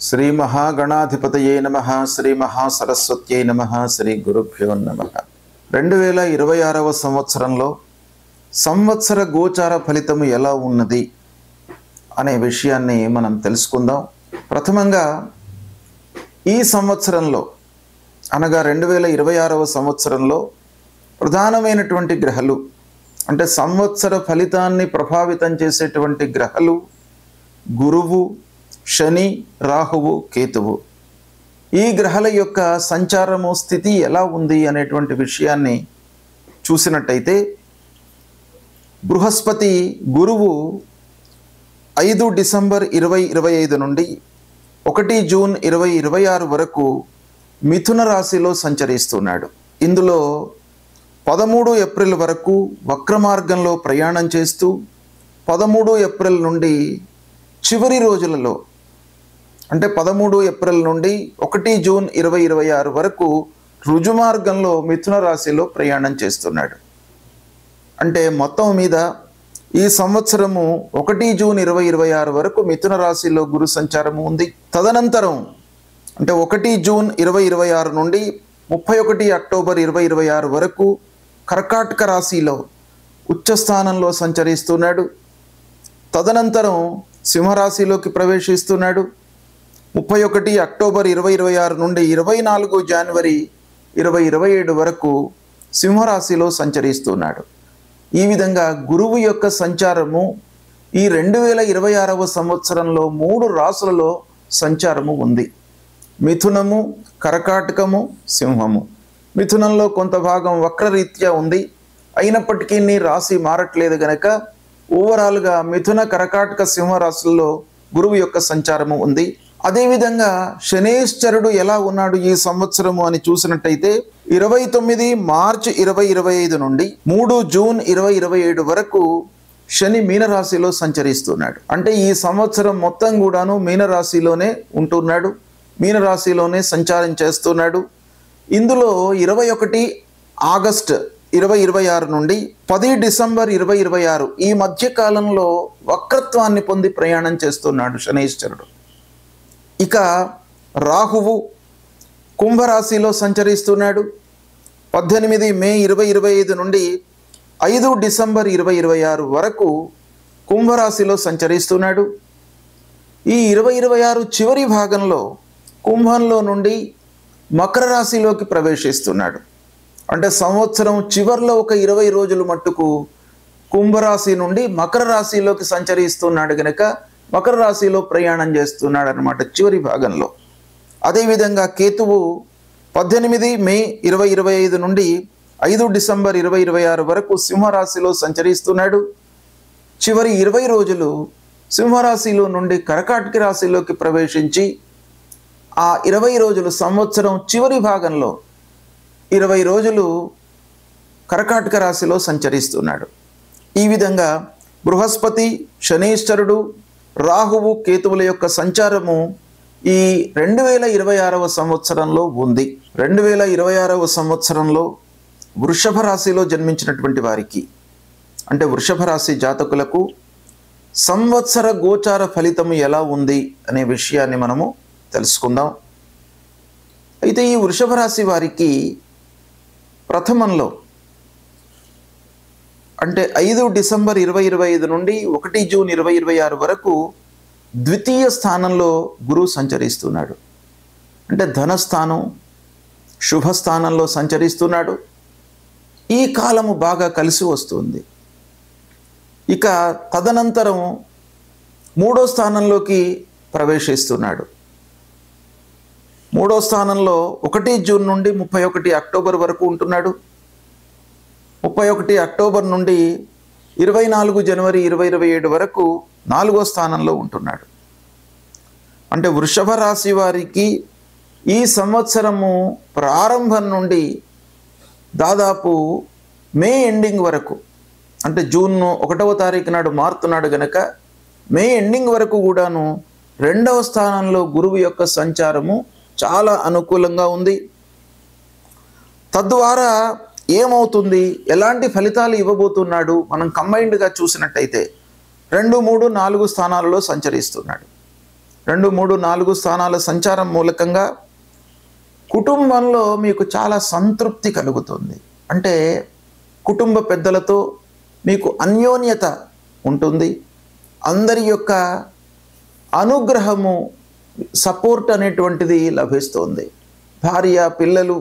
శ్రీ మహాగణాధిపతయే నమః. శ్రీ మహాసరస్వత్యై నమః. శ్రీ గురుభ్యో నమః. 2026వ సంవత్సరంలో సంవత్సర గోచార ఫలితము ఎలా ఉన్నది అనే విషయాన్ని మనం తెలుసుకుందాం. ప్రథమంగా ఈ సంవత్సరంలో అనగా 2026వ సంవత్సరంలో ప్రధానమైనటువంటి గ్రహాలు అంటే సంవత్సర ఫలితాన్ని ప్రభావితం చేసేటువంటి గ్రహాలు గురువు, శని, రాహువు, కేతువు. ఈ గ్రహాల యొక్క సంచారము స్థితి ఎలా ఉంది అనేటువంటి విషయాన్ని చూసినట్టయితే బృహస్పతి గురువు 5 డిసెంబర్ 2025 నుండి 1 జూన్ 2026 వరకు మిథున రాశిలో సంచరిస్తున్నాడు. ఇందులో 13 ఏప్రిల్ వరకు వక్ర మార్గంలో ప్రయాణం చేస్తూ 13 ఏప్రిల్ నుండి చివరి రోజులలో అంటే 13 ఏప్రిల్ నుండి 1 జూన్ 2026 వరకు రుజుమార్గంలో మిథున రాశిలో ప్రయాణం చేస్తున్నాడు. అంటే మొత్తం మీద ఈ సంవత్సరము 1 జూన్ 2026 వరకు మిథున రాశిలో గురు సంచారము ఉంది. తదనంతరం అంటే 1 జూన్ 2026 నుండి 31 అక్టోబర్ 2026 వరకు కర్కాటక రాశిలో ఉచ్చస్థానంలో సంచరిస్తున్నాడు. తదనంతరం సింహరాశిలోకి ప్రవేశిస్తున్నాడు. 31 అక్టోబర్ 2026 నుండి 24 జనవరి 2027 వరకు సింహరాశిలో సంచరిస్తున్నాడు. ఈ విధంగా గురువు యొక్క సంచారము ఈ 2026వ సంవత్సరంలో 3 రాశులలో సంచారము ఉంది. మిథునము, కర్కాటకము, సింహము. మిథునంలో కొంత భాగం వక్రరీత్యా ఉంది. అయినప్పటికీ నీ రాశి మారట్లేదు గనక ఓవరాల్గా మిథున, కర్కాటక, సింహ రాశుల్లో గురువు యొక్క సంచారము ఉంది. అదేవిధంగా శనేశ్వరుడు ఎలా ఉన్నాడు ఈ సంవత్సరము అని చూసినట్టయితే 29 మార్చి 2025 నుండి 3 జూన్ 2027 వరకు శని మీనరాశిలో సంచరిస్తున్నాడు. అంటే ఈ సంవత్సరం మొత్తం కూడాను మీనరాశిలోనే ఉంటున్నాడు, మీనరాశిలోనే సంచారం చేస్తున్నాడు. ఇందులో 21 ఆగస్టు 2026 నుండి 10 డిసెంబర్ 2026 ఈ మధ్య కాలంలో వక్రత్వాన్ని పొంది ప్రయాణం చేస్తున్నాడు శనైశ్వరుడు. ఇక రాహువు కుంభరాశిలో సంచరిస్తున్నాడు. 18 మే 2025 నుండి 5 డిసెంబర్ 2026 వరకు కుంభరాశిలో సంచరిస్తున్నాడు. ఈ 2026 చివరి భాగంలో కుంభంలో నుండి మకర రాశిలోకి ప్రవేశిస్తున్నాడు. అంటే సంవత్సరం చివరిలో ఒక 20 రోజులు మట్టుకు కుంభరాశి నుండి మకర రాశిలోకి సంచరిస్తున్నాడు గనక మకర రాశిలో ప్రయాణం చేస్తున్నాడు అన్నమాట చివరి భాగంలో. అదేవిధంగా కేతువు 18 మే 2025 నుండి 5 డిసెంబర్ 2026 వరకు సింహరాశిలో సంచరిస్తున్నాడు. చివరి 20 రోజులు సింహరాశిలో నుండి కర్కాటక రాశిలోకి ప్రవేశించి ఆ 20 రోజులు సంవత్సరం చివరి భాగంలో 20 రోజులు కర్కాటక రాశిలో సంచరిస్తున్నాడు. ఈ విధంగా బృహస్పతి, శనీశ్వరుడు, రాహువు, కేతువుల యొక్క సంచారము ఈ 2026వ సంవత్సరంలో ఉంది. 2026వ సంవత్సరంలో వృషభ రాశిలో జన్మించినటువంటి వారికి అంటే వృషభ రాశి జాతకులకు సంవత్సర గోచార ఫలితము ఎలా ఉంది అనే విషయాన్ని మనము తెలుసుకుందాం. అయితే ఈ వృషభ రాశి వారికి ప్రథమంలో అంటే 5 డిసెంబర్ 2025 నుండి 1 జూన్ 2026 వరకు ద్వితీయ స్థానంలో గురువు సంచరిస్తున్నాడు. అంటే ధనస్థానం, శుభస్థానంలో సంచరిస్తున్నాడు. ఈ కాలము బాగా కలిసి వస్తుంది. ఇక తదనంతరం 3వ స్థానంలోకి ప్రవేశిస్తున్నాడు. 3వ స్థానంలో 1 జూన్ నుండి 31 అక్టోబర్ వరకు ఉంటున్నాడు. 31 అక్టోబర్ నుండి 24 జనవరి 2027 వరకు 4వ స్థానంలో ఉంటున్నాడు. అంటే వృషభ రాశి వారికి ఈ సంవత్సరము ప్రారంభం నుండి దాదాపు మే ఎండింగ్ వరకు అంటే జూన్ 1వ తారీఖు నాడు మారుతున్నాడు గనక మే ఎండింగ్ వరకు కూడాను 2వ స్థానంలో గురువు యొక్క సంచారము చాలా అనుకూలంగా ఉంది. తద్వారా ఏమవుతుంది, ఎలాంటి ఫలితాలు ఇవ్వబోతున్నాడు మనం కంబైన్డ్గా చూసినట్టయితే 2, 3, 4 స్థానాలలో సంచరిస్తున్నాడు. 2, 3, 4 స్థానాల సంచారం మూలకంగా కుటుంబంలో మీకు చాలా సంతృప్తి కలుగుతుంది. అంటే కుటుంబ పెద్దలతో మీకు అన్యోన్యత ఉంటుంది. అందరి యొక్క అనుగ్రహము, సపోర్ట్ అనేటువంటిది లభిస్తుంది. భార్య, పిల్లలు,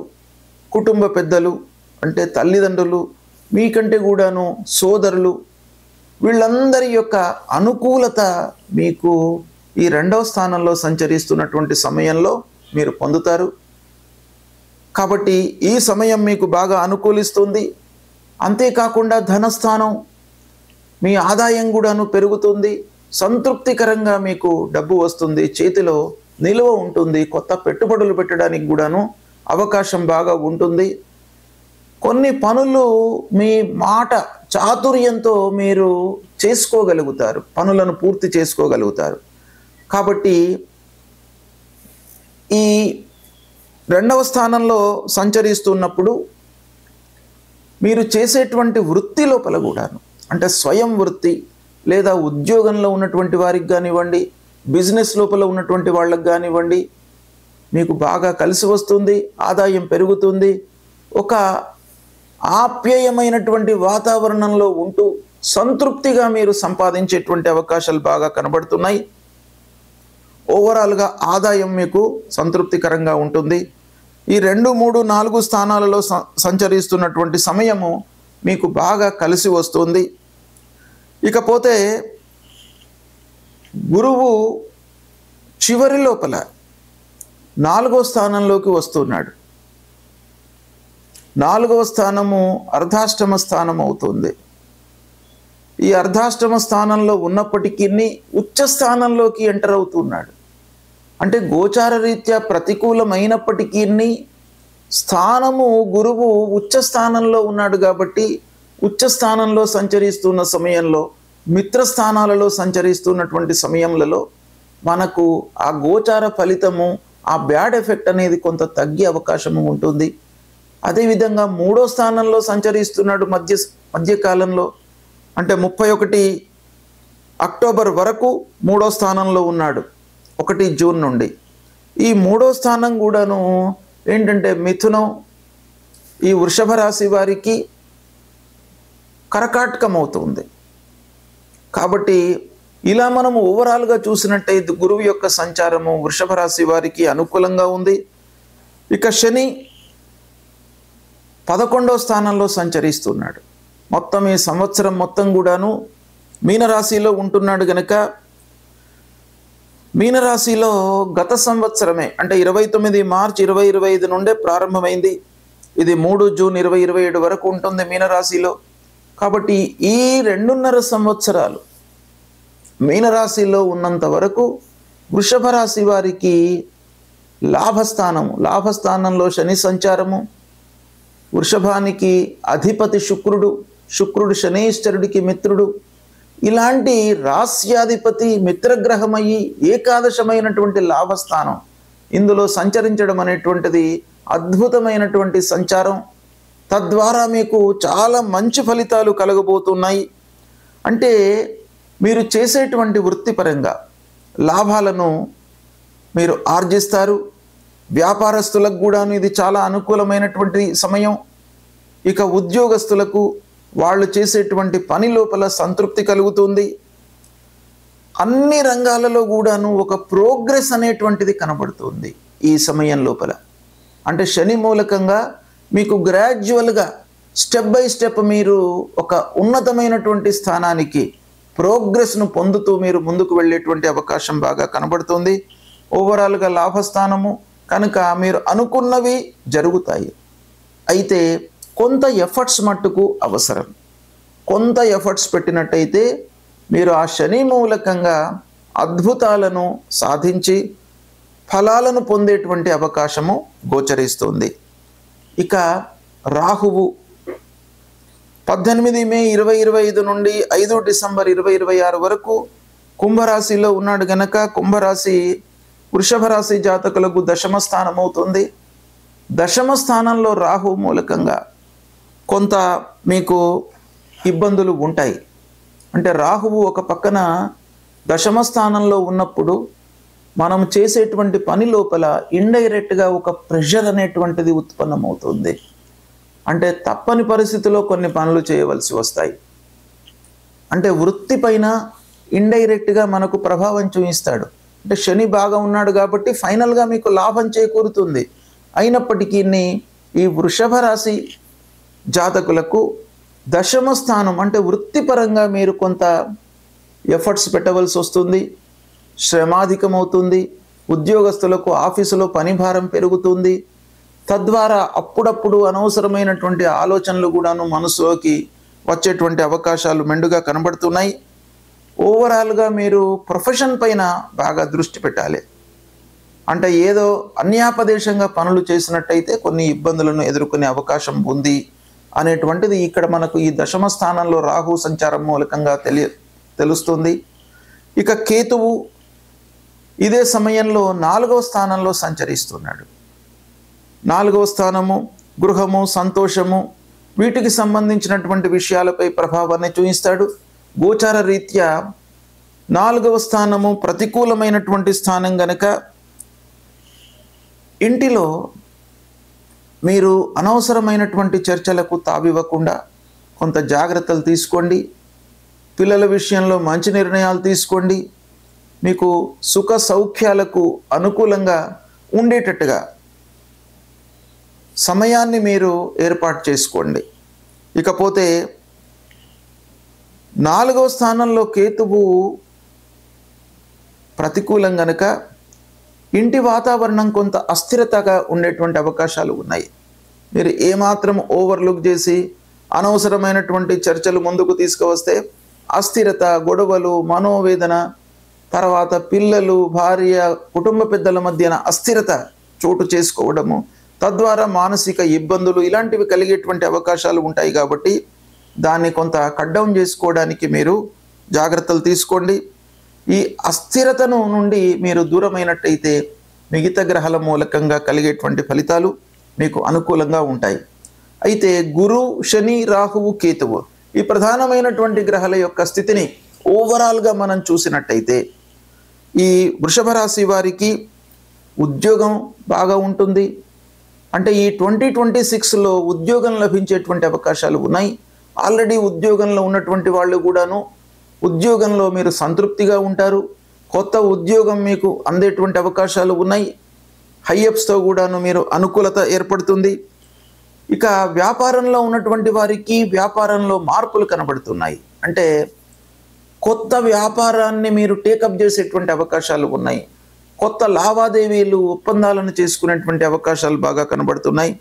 కుటుంబ పెద్దలు అంటే తల్లిదండ్రులు, మీకంటే కూడాను సోదరులు, వీళ్ళందరి యొక్క అనుకూలత మీకు ఈ 2వ స్థానంలో సంచరిస్తున్నటువంటి సమయంలో మీరు పొందుతారు. కాబట్టి ఈ సమయం మీకు బాగా అనుకూలిస్తుంది. అంతేకాకుండా ధనస్థానం, మీ ఆదాయం కూడాను పెరుగుతుంది. సంతృప్తికరంగా మీకు డబ్బు వస్తుంది, చేతిలో నిల్వ ఉంటుంది. కొత్త పెట్టుబడులు పెట్టడానికి కూడాను అవకాశం బాగా ఉంటుంది. కొన్ని పనులు మీ మాట చాతుర్యంతో మీరు చేసుకోగలుగుతారు, పనులను పూర్తి చేసుకోగలుగుతారు. కాబట్టి ఈ 2వ స్థానంలో సంచరిస్తున్నప్పుడు మీరు చేసేటువంటి వృత్తి లోపల కూడాను, అంటే స్వయం వృత్తి లేదా ఉద్యోగంలో ఉన్నటువంటి వారికి కానివ్వండి, బిజినెస్ లోపల ఉన్నటువంటి వాళ్ళకి కానివ్వండి, మీకు బాగా కలిసి వస్తుంది, ఆదాయం పెరుగుతుంది. ఒక ఆప్యాయమైనటువంటి వాతావరణంలో ఉంటూ సంతృప్తిగా మీరు సంపాదించేటువంటి అవకాశాలు బాగా కనబడుతున్నాయి. ఓవరాల్గా ఆదాయం మీకు సంతృప్తికరంగా ఉంటుంది. ఈ 2, 3, 4 స్థానాలలో సంచరిస్తున్నటువంటి సమయము మీకు బాగా కలిసి వస్తుంది. ఇకపోతే గురువు చివరి లోపల 4వ స్థానంలోకి వస్తున్నాడు. 4వ స్థానము అర్ధాష్టమ స్థానం అవుతుంది. ఈ అర్ధాష్టమ స్థానంలో ఉన్నప్పటికీ ఉచ్చ స్థానంలోకి ఎంటర్ అవుతున్నాడు. అంటే గోచార రీత్యా ప్రతికూలమైనప్పటికీ స్థానము గురువు ఉచ్చ స్థానంలో ఉన్నాడు కాబట్టి ఉచ్చ స్థానంలో సంచరిస్తున్న సమయంలో, మిత్రస్థానాలలో సంచరిస్తున్నటువంటి సమయంలో మనకు ఆ గోచార ఫలితము, ఆ బ్యాడ్ ఎఫెక్ట్ అనేది కొంత తగ్గే అవకాశము ఉంటుంది. అదేవిధంగా 3వ స్థానంలో సంచరిస్తున్నాడు మధ్యకాలంలో, అంటే 31 అక్టోబర్ వరకు 3వ స్థానంలో ఉన్నాడు, 1 జూన్ నుండి. ఈ 3వ స్థానం కూడాను ఏంటంటే మిథునం, ఈ వృషభ రాశి వారికి కరకాటకం అవుతుంది. కాబట్టి ఇలా మనం ఓవరాల్గా చూసినట్టయితే గురువు యొక్క సంచారము వృషభ రాశి వారికి అనుకూలంగా ఉంది. ఇక శని 11వ స్థానంలో సంచరిస్తున్నాడు. మొత్తం ఈ సంవత్సరం మొత్తం కూడాను మీనరాశిలో ఉంటున్నాడు గనక, మీనరాశిలో గత సంవత్సరమే అంటే 29 మార్చి 2025 నుండే ప్రారంభమైంది. ఇది 3 జూన్ 2027 వరకు ఉంటుంది మీనరాశిలో. కాబట్టి ఈ 2.5 సంవత్సరాలు మీనరాశిలో ఉన్నంత వరకు వృషభ రాశి వారికి లాభస్థానంలో శని సంచారము, వృషభానికి అధిపతి శుక్రుడు శనీశ్వరుడికి మిత్రుడు, ఇలాంటి రాస్యాధిపతి మిత్రగ్రహమయ్యి ఏకాదశమైనటువంటి లాభస్థానం ఇందులో సంచరించడం అనేటువంటిది అద్భుతమైనటువంటి సంచారం. తద్వారా మీకు చాలా మంచి ఫలితాలు కలగబోతున్నాయి. అంటే మీరు చేసేటువంటి వృత్తిపరంగా లాభాలను మీరు ఆర్జిస్తారు. వ్యాపారస్తులకు కూడా ఇది చాలా అనుకూలమైనటువంటి సమయం. ఇక ఉద్యోగస్తులకు వాళ్ళు చేసేటువంటి పని లోపల సంతృప్తి కలుగుతుంది. అన్ని రంగాలలో కూడాను ఒక ప్రోగ్రెస్ అనేటువంటిది కనబడుతుంది ఈ సమయం లోపల. అంటే శని మూలకంగా మీకు గ్రాడ్యువల్గా స్టెప్ బై స్టెప్ మీరు ఒక ఉన్నతమైనటువంటి స్థానానికి ప్రోగ్రెస్ను పొందుతూ మీరు ముందుకు వెళ్ళేటువంటి అవకాశం బాగా కనబడుతుంది. ఓవరాల్గా లాభస్థానము కనుక మీరు అనుకున్నవి జరుగుతాయి. అయితే కొంత ఎఫర్ట్స్ మట్టుకు అవసరం. కొంత ఎఫర్ట్స్ పెట్టినట్టయితే మీరు ఆ శని మూలకంగా అద్భుతాలను సాధించి ఫలాలను పొందేటువంటి అవకాశము గోచరిస్తుంది. ఇక రాహువు 18 మే 2025 నుండి 5 డిసెంబర్ 2026 వరకు కుంభరాశిలో ఉన్నాడు గనక కుంభరాశి వృషభ రాశి జాతకులకు దశమ స్థానం అవుతుంది. దశమ స్థానంలో రాహు మూలకంగా కొంత మీకు ఇబ్బందులు ఉంటాయి. అంటే రాహువు ఒక పక్కన దశమ స్థానంలో ఉన్నప్పుడు మనం చేసేటువంటి పని లోపల ఇండైరెక్ట్గా ఒక ప్రెషర్ అనేటువంటిది ఉత్పన్నమవుతుంది. అంటే తప్పని పరిస్థితిలో కొన్ని పనులు చేయవలసి వస్తాయి. అంటే వృత్తి పైన ఇండైరెక్ట్గా మనకు ప్రభావం చూపిస్తాడు. అంటే శని బాగా ఉన్నాడు కాబట్టి ఫైనల్గా మీకు లాభం చేకూరుతుంది. అయినప్పటికీ ఈ వృషభ రాశి జాతకులకు దశమ స్థానం అంటే వృత్తిపరంగా మీరు కొంత ఎఫర్ట్స్ పెట్టవలసి వస్తుంది, శ్రమాధికమవుతుంది. ఉద్యోగస్తులకు ఆఫీసులో పని భారం పెరుగుతుంది. తద్వారా అప్పుడప్పుడు అనవసరమైనటువంటి ఆలోచనలు కూడాను మనసులోకి వచ్చేటువంటి అవకాశాలు మెండుగా కనబడుతున్నాయి. ఓవరాల్గా మీరు ప్రొఫెషన్ పైన బాగా దృష్టి పెట్టాలి. అంటే ఏదో అన్యాపదేశంగా పనులు చేసినట్టయితే కొన్ని ఇబ్బందులను ఎదుర్కొనే అవకాశం ఉంది అనేటువంటిది ఇక్కడ మనకు ఈ దశమ స్థానంలో రాహు సంచారం మూలకంగా తెలుస్తుంది. ఇక కేతువు ఇదే సమయంలో 4వ స్థానంలో సంచరిస్తున్నాడు. 4వ స్థానము గృహము, సంతోషము, వీటికి సంబంధించినటువంటి విషయాలపై ప్రభావాన్ని చూపిస్తాడు. గోచార రీత్యా 4వ స్థానము ప్రతికూలమైనటువంటి స్థానం గనక ఇంటిలో మీరు అనవసరమైనటువంటి చర్చలకు తావివ్వకుండా కొంత జాగ్రత్తలు తీసుకోండి. పిల్లల విషయంలో మంచి నిర్ణయాలు తీసుకోండి. మీకు సుఖ సౌఖ్యాలకు అనుకూలంగా ఉండేటట్టుగా సమయాన్ని మీరు ఏర్పాటు చేసుకోండి. ఇకపోతే 4వ స్థానంలో కేతువు ప్రతికూలం గనుక ఇంటి వాతావరణం కొంత అస్థిరతగా ఉండేటువంటి అవకాశాలు ఉన్నాయి. మీరు ఏమాత్రం ఓవర్లుక్ చేసి అనవసరమైనటువంటి చర్చలు ముందుకు తీసుకువస్తే అస్థిరత, గొడవలు, మనోవేదన, తర్వాత పిల్లలు, భార్య, కుటుంబ పెద్దల మధ్యన అస్థిరత చోటు చేసుకోవడము, తద్వారా మానసిక ఇబ్బందులు ఇలాంటివి కలిగేటువంటి అవకాశాలు ఉంటాయి. కాబట్టి దాన్ని కొంత కట్ డౌన్ చేసుకోవడానికి మీరు జాగ్రత్తలు తీసుకోండి. ఈ అస్థిరతను నుండి మీరు దూరమైనట్టయితే మిగతా గ్రహాల మూలకంగా కలిగేటువంటి ఫలితాలు మీకు అనుకూలంగా ఉంటాయి. అయితే గురు, శని, రాహువు, కేతువు ఈ ప్రధానమైనటువంటి గ్రహాల యొక్క స్థితిని ఓవరాల్గా మనం చూసినట్టయితే ఈ వృషభ రాశి వారికి ఉద్యోగం బాగా ఉంటుంది. అంటే ఈ 2026లో ఉద్యోగం లభించేటువంటి అవకాశాలు ఉన్నాయి. ఆల్రెడీ ఉద్యోగంలో ఉన్నటువంటి వాళ్ళు కూడాను ఉద్యోగంలో మీరు సంతృప్తిగా ఉంటారు. కొత్త ఉద్యోగం మీకు అందేటువంటి అవకాశాలు ఉన్నాయి. హైయప్స్తో కూడాను మీరు అనుకూలత ఏర్పడుతుంది. ఇక వ్యాపారంలో ఉన్నటువంటి వారికి వ్యాపారంలో మార్పులు కనబడుతున్నాయి. అంటే కొత్త వ్యాపారాన్ని మీరు టేకప్ చేసేటువంటి అవకాశాలు ఉన్నాయి. కొత్త లావాదేవీలు, ఒప్పందాలను చేసుకునేటువంటి అవకాశాలు బాగా కనబడుతున్నాయి.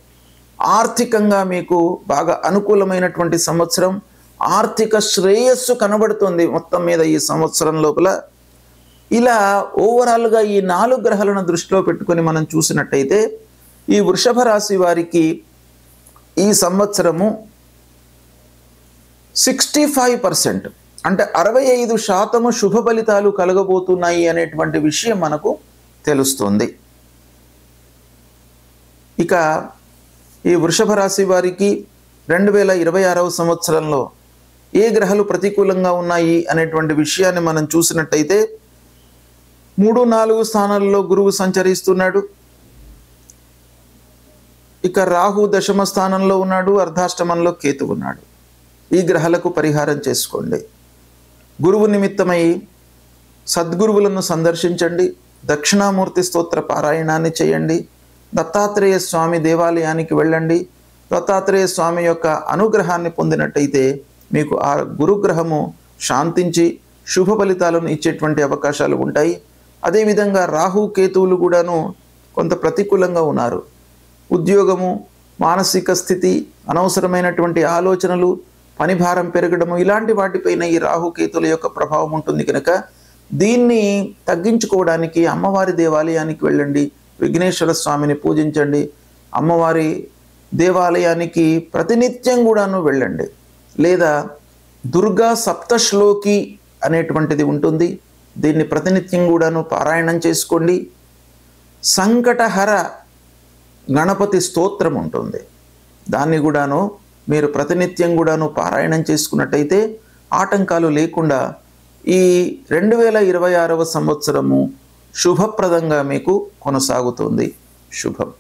ఆర్థికంగా మీకు బాగా అనుకూలమైనటువంటి సంవత్సరం, ఆర్థిక శ్రేయస్సు కనబడుతుంది మొత్తం మీద ఈ సంవత్సరం లోపల. ఇలా ఓవరాల్గా ఈ 4 గ్రహాలను దృష్టిలో పెట్టుకొని మనం చూసినట్టయితే ఈ వృషభ రాశి వారికి ఈ సంవత్సరము 65% అంటే 65% శుభ ఫలితాలు కలగబోతున్నాయి అనేటువంటి విషయం మనకు తెలుస్తుంది. ఇక ఈ వృషభ రాశి వారికి 2026వ సంవత్సరంలో ఏ గ్రహాలు ప్రతికూలంగా ఉన్నాయి అనేటువంటి విషయాన్ని మనం చూసినట్టయితే 3, 4 స్థానాల్లో గురువు సంచరిస్తున్నాడు. ఇక రాహు దశమ స్థానంలో ఉన్నాడు, అర్ధాష్టమంలో కేతు ఉన్నాడు. ఈ గ్రహాలకు పరిహారం చేసుకోండి. గురువు నిమిత్తమై సద్గురువులను సందర్శించండి. దక్షిణామూర్తి స్తోత్ర పారాయణాన్ని చేయండి. దత్తాత్రేయ స్వామి దేవాలయానికి వెళ్ళండి. దత్తాత్రేయ స్వామి యొక్క అనుగ్రహాన్ని పొందినట్టయితే మీకు ఆ గురుగ్రహము శాంతించి శుభ ఫలితాలను ఇచ్చేటువంటి అవకాశాలు ఉంటాయి. అదేవిధంగా రాహు, కేతువులు కూడాను కొంత ప్రతికూలంగా ఉన్నారు. ఉద్యోగము, మానసిక స్థితి, అనవసరమైనటువంటి ఆలోచనలు, పని భారం పెరగడము ఇలాంటి వాటిపైన ఈ రాహుకేతుల యొక్క ప్రభావం ఉంటుంది కనుక దీన్ని తగ్గించుకోవడానికి అమ్మవారి దేవాలయానికి వెళ్ళండి. విఘ్నేశ్వర స్వామిని పూజించండి. అమ్మవారి దేవాలయానికి ప్రతినిత్యం కూడాను వెళ్ళండి. లేదా దుర్గా సప్తశ్లోకి అనేటువంటిది ఉంటుంది, దీన్ని ప్రతినిత్యం కూడాను పారాయణం చేసుకోండి. సంకటహర గణపతి స్తోత్రం ఉంటుంది, దాన్ని కూడాను మీరు ప్రతినిత్యం కూడాను పారాయణం చేసుకున్నట్టయితే ఆటంకాలు లేకుండా ఈ 2026వ సంవత్సరము శుభప్రదంగా మీకు కొనసాగుతుంది. శుభం.